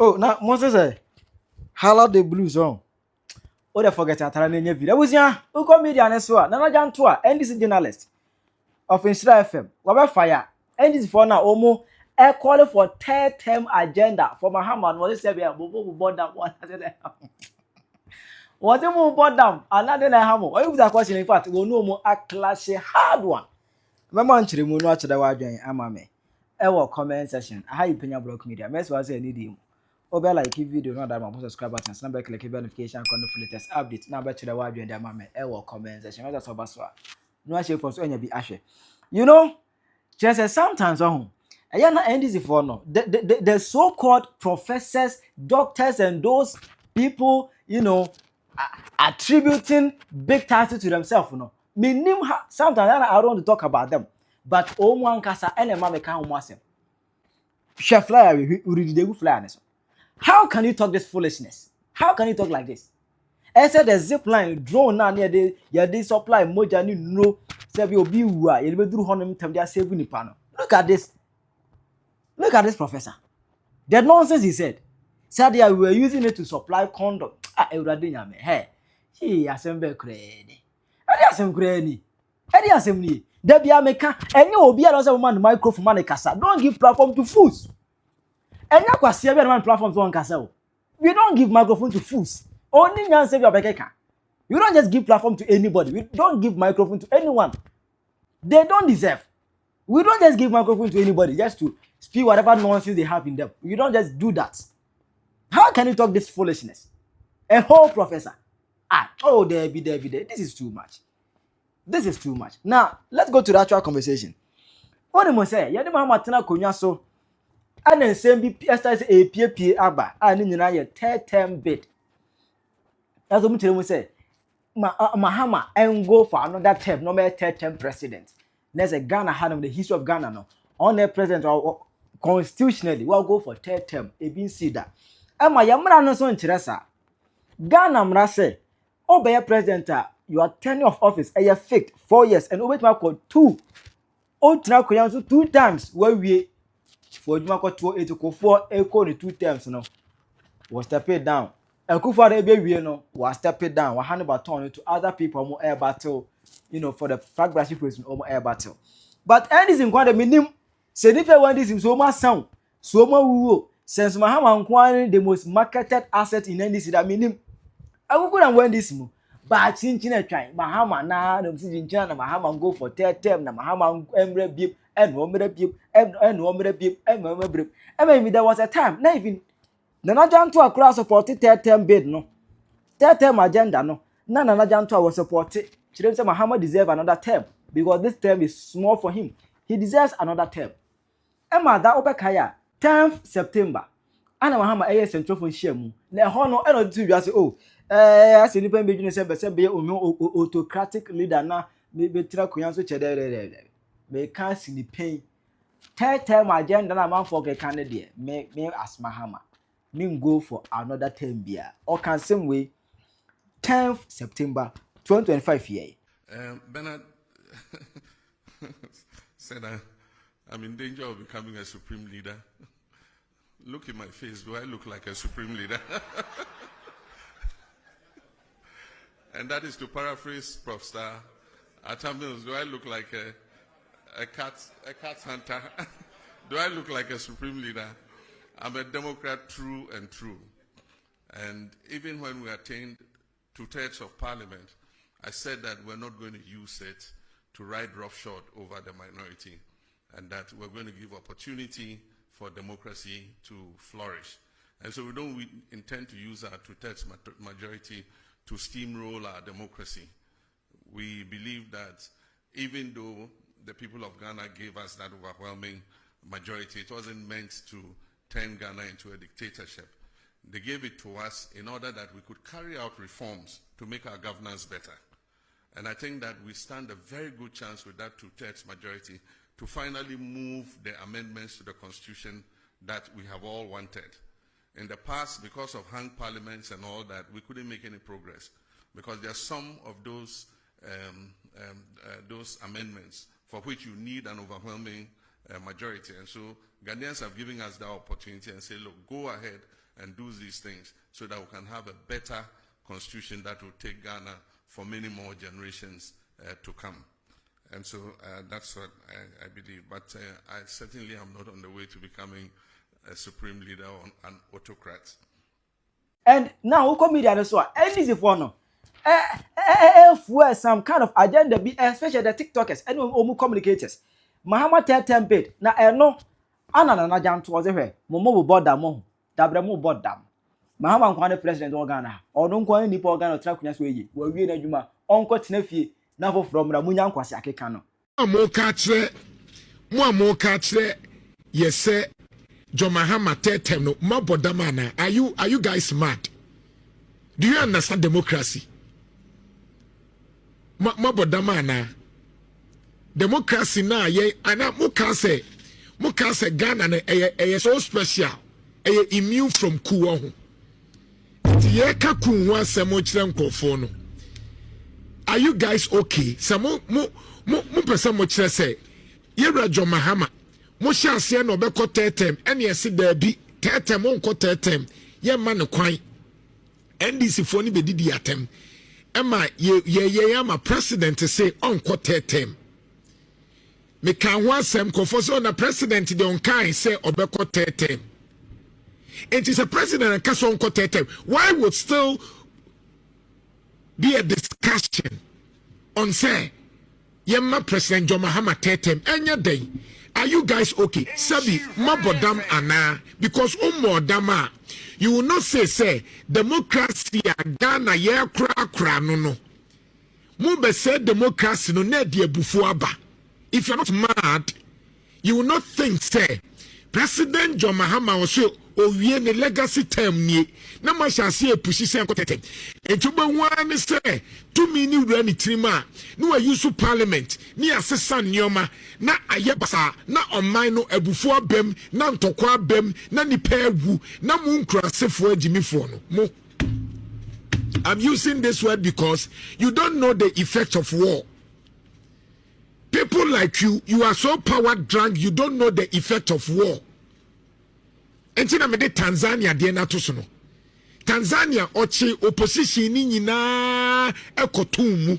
Oh, now Moses say, "Hello the blue zone." Oh, they forget atara na enye video. Abusia, uko media ne so a, na Jantuah, NDC journalist of Instra FM. Wabe fire. NDC for now omo e call for third term agenda for Mahama. Was say be bobo board that one. Was it more board down? Another na hamo. Why you that question in fact, we know mo a clash hard one. Remember nchiri mu no a chede wa dwen ama me. E wo comment section. Aha you Penyah block media. Mess was say need him. Obe like video no that my subscribe button, snap back click notification icon for latest update. Na be chede wa dwen dey ama me. E wo comment section. That's so baso. No a share for so enya bi ahwe. You know, just sometimes na NDC for no. The so-called professors, doctors and those people, you know, attributing big titles to themselves, sometimes I don't want to talk about them, but one kasa ene ma meka ho asem. Chef flyer we dey flyer. How can you talk this foolishness? How can you talk like this? I said the zip line drone na near the supply moja ni no say be obi wu a ye be duru honom tam dia save nipa no. Look at this. Look at this professor. The nonsense he said. Said we were using it to supply condom. Ewurade nyame. Hey. He assemble kredi. Ade asem kredi. Ade asem ni. Da bia meka enye obi a don say woman microphone man kasa. Don't give platform to fools. Enya kwase bia man platform to one kasa o. We don't give microphone to fools. Only nyan say your bekeka. You don't just give platform to anybody. We don't give microphone to anyone. They don't deserve. We don't just give microphone to anybody just to speak whatever nonsense they have in them. You don't just do that. How can you talk this foolishness? A whole professor. There be. This is too much. This is too much. Now, let's go to the actual conversation. What do you say? Yadi Mahama tena konya so. And then same be a PPA aba. And then you third term bid. That's what we say. Mahama and go for another term, no matter third term president. There's a Ghana had the history of Ghana now. On the president or constitutionally, we'll go for third term. A been see that. And my yamra no so interesa. Ghana mra say, obey president, your tenure of office, a fake 4 years, and over to 2. Old Trakoyan 2 times where we for Jumako 2 to go 4 echo 2 terms no was step it down. And Kufa baby no was step it down, 100 baton to other people more air battle, for the flag brashing person or air battle. But anything quite a minimum, say if I want this in so much sound, so much woo, since Mahama acquiring the most marketed asset in NDC that minimum. I will go and win this move. But since trying, Mahama na Mahama go for third term, na Mahama emre bib, and omre bib, and omre bib, and omre bib. I mean, there was a time, not even the Jantuah cross supported third term bid, no. Third term agenda, no. None Jantuah was supported. She didn't say Mahama deserve another term because this term is small for him. He deserves another term. Emma that Obekaya, 10th September. Ana Mahama eye central for shemu. Na ho no e no tu wi ase ase nipa be dwene se be autocratic leader na be tira koyan so chede me can see the pain. Third term agenda na man for can dey. Me as Mahama. Me go for another term bia. Or can same way 10th September 2025 year. Bernard said I'm in danger of becoming a supreme leader. Look in my face. Do I look like a supreme leader? And that is to paraphrase Prof. Star. At times, do I look like a cat hunter? Do I look like a supreme leader? I'm a Democrat through and through. And even when we attained 2/3 of parliament, I said that we're not going to use it to ride roughshod over the minority, and that we're going to give opportunity for democracy to flourish. And so we don't intend to use our 2/3 majority to steamroll our democracy. We believe that even though the people of Ghana gave us that overwhelming majority, it wasn't meant to turn Ghana into a dictatorship. They gave it to us in order that we could carry out reforms to make our governance better. And I think that we stand a very good chance with that 2/3 majority to finally move the amendments to the Constitution that we have all wanted. In the past, because of hung parliaments and all that, we couldn't make any progress because there are some of those amendments for which you need an overwhelming majority. And so Ghanaians have given us that opportunity and say, look, go ahead and do these things so that we can have a better constitution that will take Ghana for many more generations to come. And so that's what I believe. But I certainly am not on the way to becoming a supreme leader or an autocrat. And now, who come media as well? NDC for no. For some kind of agenda, especially the TikTokers and omu communicators. Mahama tell template. Na no. Anna na Jantuah zehe. Momo board damo. Dabre mo board dam. Mahama nkwane president of Ghana. Ono nkwane nipa of Ghana tra kunya so yi. Wa wie na dwuma. Onko tena fie. Na for from na munya nkwase akeka no. Amoka kire yese John Mahama tetem no mabodamana. Are you guys mad? Do you understand democracy? Mabodamana. Democracy na ye ana muka say Ghana na so special. Immune from kuwa ho. Ye ka kunwa semo kire nkofo no. Are you guys okay? Samo mo pesa mo kire say Yewra John Mahama mo sha ase na obekọ tetem ene ese da bi tetem onko tetem ye ma ne kwan NDC fo ni bedidi atem ema ye ama president say onko tetem me kan ho asem kofo so na president de on kan say obekọ tetem. It is a president and kaso onko tetem. Why would still be a discussion on say Yemma President John Mahama tetem enya day? Are you guys okay? Sabi mabodam ana because dama you will not say democracy Ghana ye kra no. Mumbe say democracy no ne de bufu aba. If you're not mad, you will not think say President John Mahama also owie ne legacy term ni na ma sha se pushi se nkotetem entuba wan say to me ni wura ni trima no use parliament ni asesa nyoma na ayebasa na oman no abufu abem na ntokwa abem na nipa agu na mu nkurasefo agimifo no mo. I'm using this word because you don't know the effect of war. People like you are so power drunk, you don't know the effect of war. Entina me de Tanzania de na to so no. Tanzania ochi opposition ni nyina ekotum.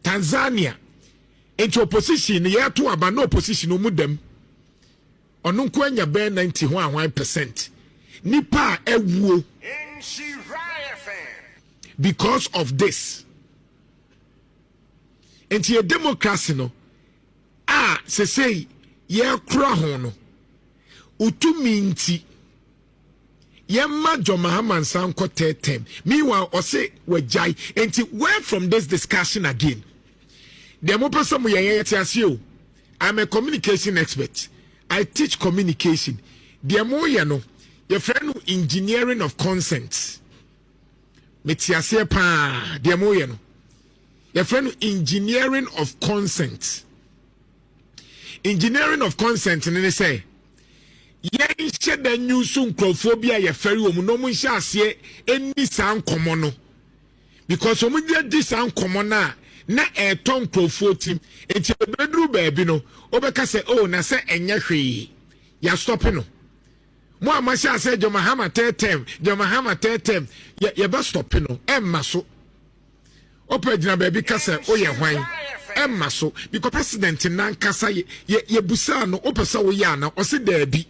Tanzania enti opposition ye to aba no opposition no mudem. Ono nko anya be 91%. Nipa ewuo because of this. Enti a democracy no se say ye kura ho no. Utumi nti Yemma John Mahama nsanko tetem. Meanwhile, or say we jai. And where from this discussion again? I'm a communication expert. I teach communication. Demo no your friend engineering of consent. Metiase pa demo no your friend engineering of consent. Engineering of consent and they say yen shed the new soon crophobia ye ferry woman no mun shall say any sound common because so much this sound common na a tongue crofo team it's a bedroom baby no obeka say oh na say enya hwe ya stop no mo amasha say John Mahama tetem ya ba stop no emma so opejina baby kasa oh ye hwan emma so because president nan kasa ye busa no opesa wo ya na o se da bi.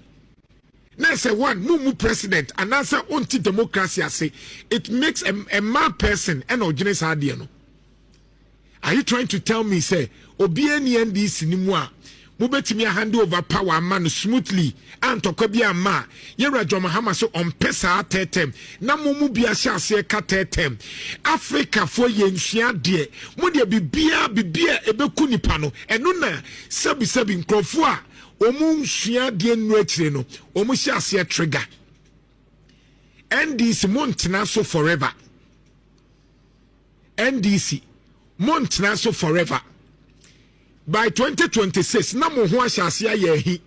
Now say one mumu president and answer anti democracy say it makes a mad person and original idea no. Are you trying to tell me say obi any NDC ni mu a mo betimi hand over power man smoothly and to kwabia ma Yewra John Mahama so on pesa tetem na mumu bia sha se ka tetem Africa for ye nsua de mo de bibia ebeku nipa no eno na sabi nkrofo a omu nsua de nu akire no omu sha se trigger NDC montena so forever. NDC montena so forever. By 2026 na mo ho ahyase ayehi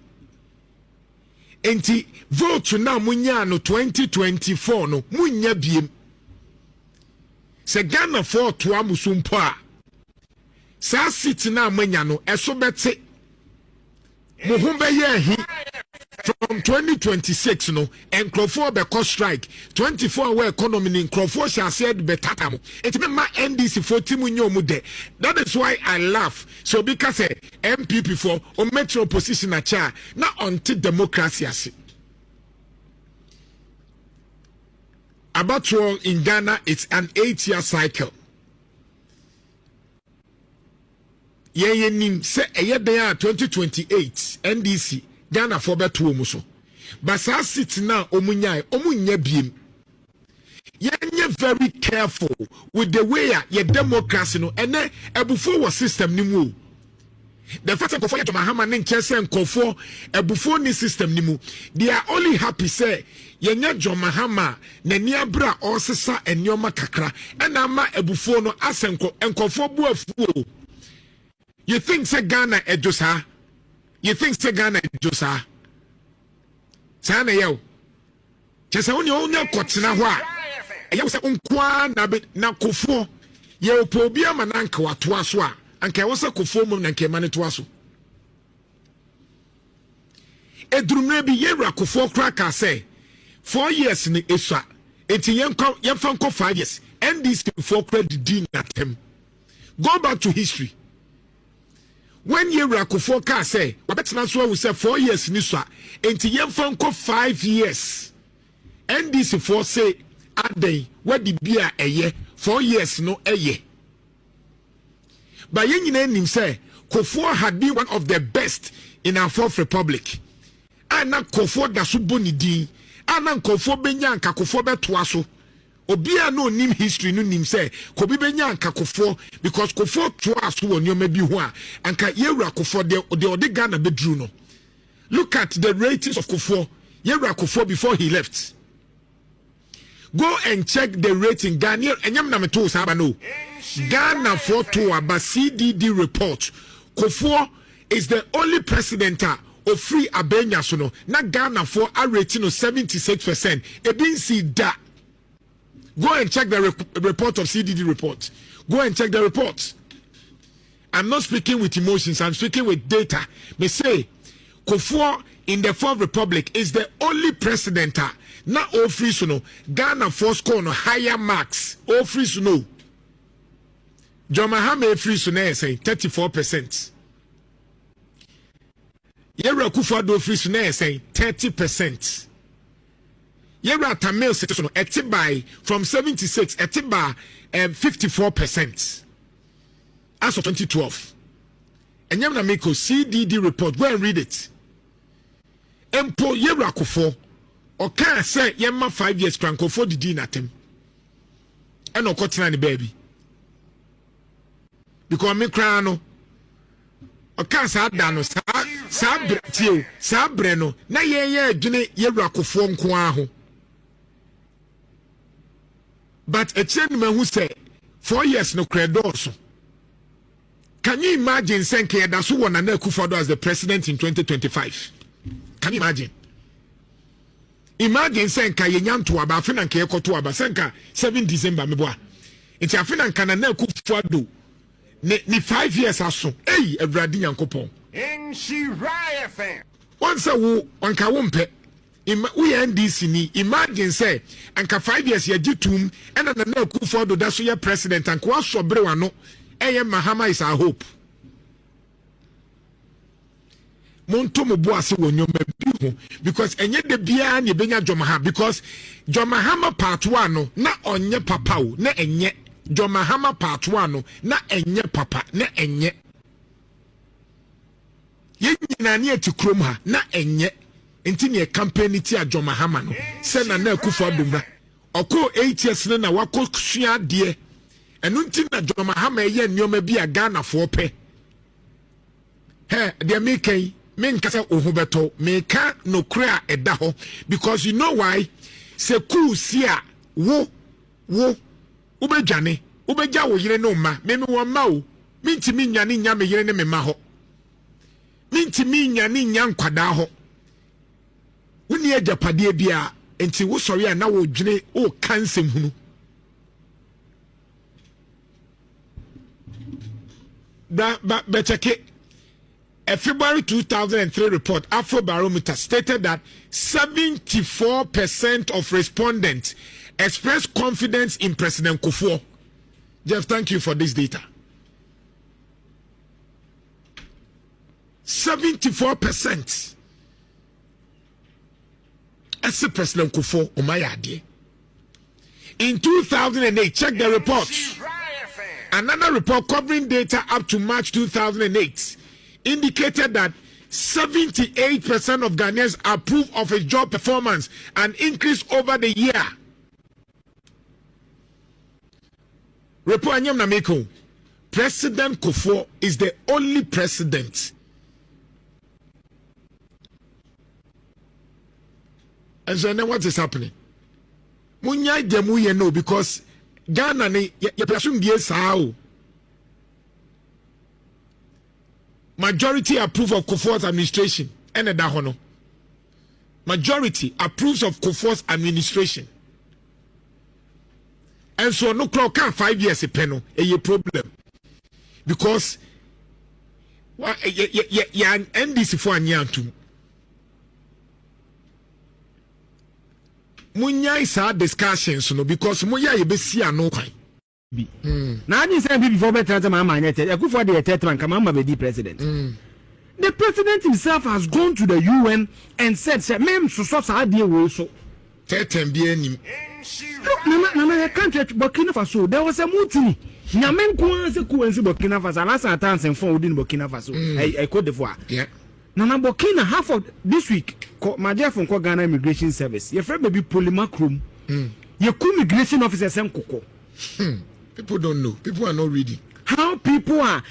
enti vote na munya no 2024 no munya biem se Ghana for to amusumpo a sa city na manya no eso bete mo ho be yehi from 2026 no and Crawford be cost strike 24-hour economy in Crawford shall said betata it me ma NDC 40 mu de. That is why I laugh. So because MPP for o metro position a cha na anti-democracy ase. About all in Ghana, it's an 8-year cycle. Ye nim se eye den 2028 NDC Ghana for beto omuso. But sa sit now omunya biem. Ye very careful with the way your democracy no ene ebufo was system ni mu. The first of all, Mahama nen chese nkofo ebufo ni system ni mu. They are only happy say yenya John Mahama na niabra osesa enioma kakra ena ma ebufo no asenko nkofo bu afuo. You think say Ghana ejosa? You think say Ghana ejosa? Sana yo. Chese woni onya kotena ho a. Eya se nkwa na kofo. Ye opo bia mananka wato aso a. Anka wo se kofo mum na nke mane to aso. Edurumre bi ye ra kofo kra ka say 4 years ni esua. Enti yemfa 5 years. NDC for credit din atem. Go back to history. When you rakufo ka say, wabetena so we say 4 years ni so enti yemfa nko 5 years. NDC for say adey wadi bia eye 4 years no eye. But yen nyina nim say Kofo had been one of the best in our fourth republic. Ana Kofo da so boni din. Ana Kofo benya nka Kofo betoa so. Obia no nim history no nim say Kobi benya nka Kofo because Kofo toa so won yoma bi ho a anka yewura Kofo de ode Ghana bedru no. Look at the ratings of Kofo. Yewura Kofo before he left. Go and check the rating Ghana enyam na meto saba no. Ghana for to aba CDD report. Kofo is the only president of free abenya so no. Na Ghana for a rating of 76%. Ebinsi da. Go and check the report of CDD report. Go and check the report. I'm not speaking with emotions. I'm speaking with data. Me say, Kofo in the Fourth Republic is the only president. Na all free so no. Ghana for score no higher marks. All free so no. John Mahama free so na say 34%. Yera Kufuor free so na say 30%. Yera Tamil citizen etibai from 76 etiba 54% as of 2012. And yamna meko CDD report, go and read it. Empo Yera Kufuor or can say yemma 5 years cranko for the din atem. And no cotton baby. Because me crano or can sa dano sa breno na ye gene Yera Kufuor nkwa. But a gentleman who said 4 years no credit. Can you imagine saying that's who won Kufuor as the president in 2025? Can you imagine? Imagine saying Jantuah about Finan Kekotua Basenka 7 December meboa. It's a Finan Canana Kufuor do ni 5 years aso. Hey, a Bradian coupon. In she riot fan. Once a woo, one kawumpe. We NDC ni imagine say anka 5 years ya jitum and na Kufuor do that's your president and kwa so brewa no Mahama is our hope. Monto mo boase wonyo mabi ho because enye de bia na benya John Mahama because John Mahama part 1 no na onye papa o na enye John Mahama part 1 no na enye papa na enye ye nyina na etikrom ha na enye enti ne campaign ti a John Mahama no se na Kufuor dumba oko 8 years na wako sua de enu enti na John Mahama ye nneoma bi a Ghana for pe he de me kan me nkasa ohubeto me ka no kra eda ho because you know why se cool si a wo ubedwane ubeja wo yire no ma me wo ma o me ntimi nya ne nya me yire ne me ma ho me ntimi nya ne nya nkwada ho woni agapade bia enti wo sori a na wo dwene o kansem hunu ba cheke A February 2003 report, Afrobarometer, stated that 74% of respondents expressed confidence in President Kufuor. Jeff, thank you for this data. 74%. As President Kufuor, Omayade. In 2008, check the report. Another report covering data up to March 2008 indicated that 78% of Ghanaians approve of his job performance, an increase over the year. Report Anyam Nameko. President Kufuor is the only president. And so now what is happening? Munya demu ye no, because Ghana ne ye person die sao. Majority approve of Kufuor's administration. And that hono. Majority approves of Kufuor's administration. And so no clock 5 years a penno a problem. Because ya NDC for anyantum. Munya is our discussions no, because munya ye be see no kwan. Now I didn't say before better than my man. I go for the third man. Come on, the president. The president himself has gone to the UN and said, "Mem so idea also." Look, Nana, country Burkina Faso. There was a mutiny. Nyamen Kwanse Kwanse Burkina Faso. Last time and found in Burkina Faso. I Cote d'Ivoire. Yeah. Nana Burkina half of this week. My dear from Ghana Immigration Service. Your friend may be polymac Your immigration officer Sam Koko. People don't know. People are not reading. How people are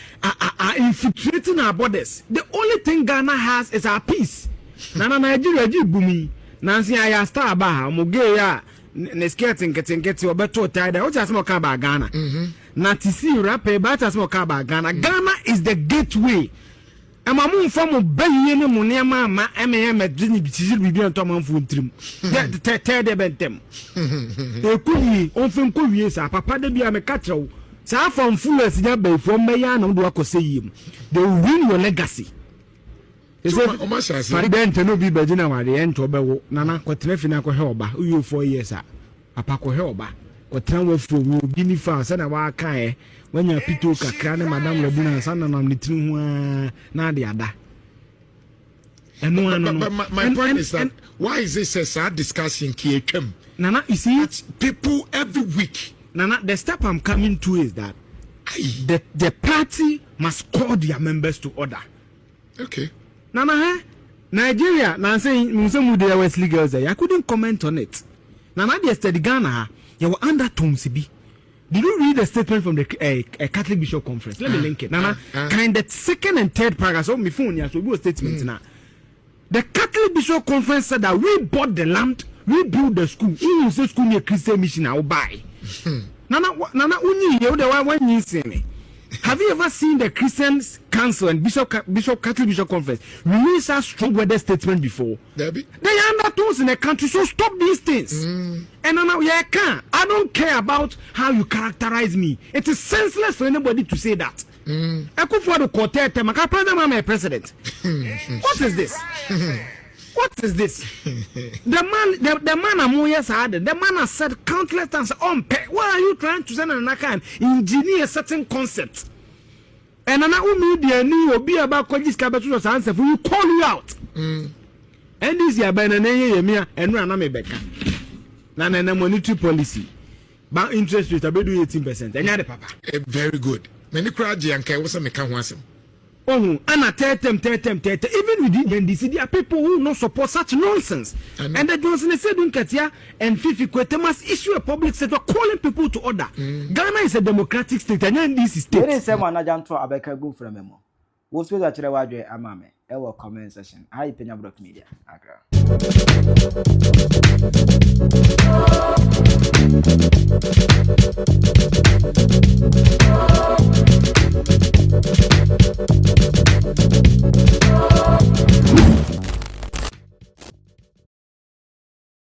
infiltrating our borders. The only thing Ghana has is our peace. Nana Nigeria bumi. Nancy I star ba moge ya nesketing getting obeto tide. What has more about Ghana? Na tisi rap but has more about Ghana. Ghana is the gateway. Ama mu form bayi ne mu niam ma medini bitizil bibi anto man fu ntrim. De bentem. E kuni on fem ko wie sa papa de bia me ka trew. Sa from fullers nya bay from meya na do akose yim. They will ruin your legacy. Fari bente no bi bagina wade ento bewo nana kwetena fina ko he oba uyo 4 years a papa ko he oba kwetena wa fu wo bi ni fa sa na wa kan e wanya pito kakra ne madam labuna sa na nam ne tiri ho na de ada. My point is that why is this a sad discussion kietwem? Nana, you see it, people every week. Nana, the step I'm coming to is that the party must call their members to order. Okay. Nana, Nigeria, now saying some there was legal there. I couldn't comment on it. Nana, yesterday Ghana, you were under Tomsibi. Did you read the statement from the Catholic Bishop Conference? Let me link it. Nana, kind of second and third paragraph of my phone, yes, will be a statement now. The Catholic Bishop Conference said that we bought the land, we built the school. We use the school near Christian mission. I'll buy. Nana, uni you the one you see me. Have you ever seen the Christian Council and Catholic Bishop Conference release a strong weather statement before? Debbie? They are undertones in the country, so stop these things. And now, I don't care about how you characterize me. It is senseless for anybody to say that. I go for the quartet, my president. What is this? What is this? The man Amoyas had, the man has said countless times, why are you trying to send an account engineer certain concepts? And an media knew will be about Kodis Kabatus answer for you call you out. And this year, Banana and Ranamebeka. Nana monetary policy. Bank interest rate about 18%. And the papa. Very good. Many crowd and care was a mechanism. Oh, and I tell them, even within the NDC, there are people who not support such nonsense. And the Johnson said, and Fifi Kwete must issue a public sector calling people to order. Ghana is a democratic state, and NDC state. There is someone Jantuah abeka go from memo. We'll speak at Chirawadre Amame. Ewa comment session. Hi, Penyah Block Media. Accra.